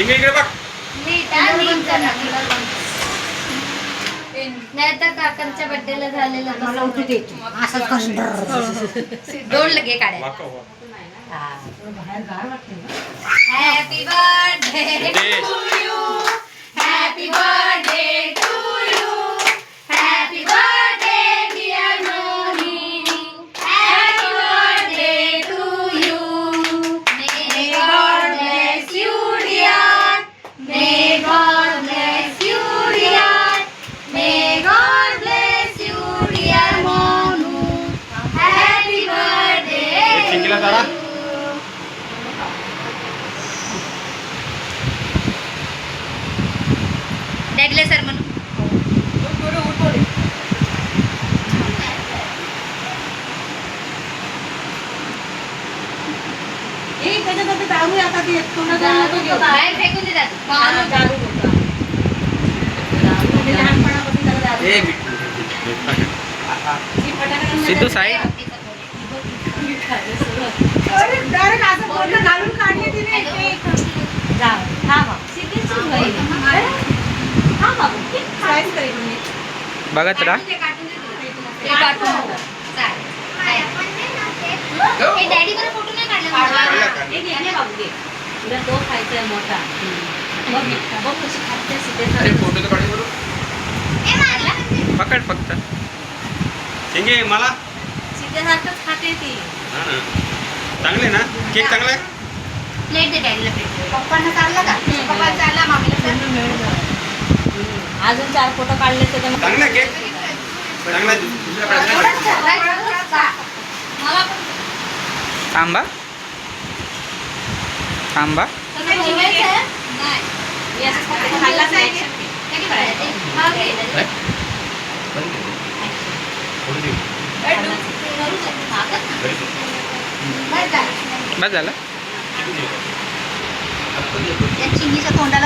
चिंगे इकडे बघ. नाही तर काकांच्या बर्थडेला झालेलं मला उठू दे तू. असंच कसं दोन लगे काढ्या. वाका वा. बाहेर गार वाटते ना. Happy birthday Siddhesh. To you. Happy birthday to you. Happy birthday dear Mohini. Happy birthday to you. May God bless you dear. May God bless you dear. May God bless you dear Monu. Happy birthday. चिंगीला जरा. डॅडले sir म्हणून दारू आता ते बाहेर फेकून देतात. दारू होता. लहानपणापासून त्याला दारू. ए बिट्टू. सिद्धू साई. डायरेक्ट असं बोलणं घालून काढले तिने. जा थांबा. बघत राहा. डॅडी बरं फोटो नाही काढला. तुला तो खायचा मोठा. बघ कशी खाते अरे फोटो तर काढ बरोबर. पकड फक्त. चिंगे मला. सीतेसारखंच खाते ती. हा ना. चांगले ना. केक चांगला आहे. प्लेट दे डॅडीला प्लेट. पप्पांना चाललं का? पप्पा चालला मामीला अजून 4 फोटो काढले तर चांगला आहे केक. चांगला आहे. दुसऱ्याकडे मला थांबा थांबा. बस झालं. चिंगीच्या तोंडाला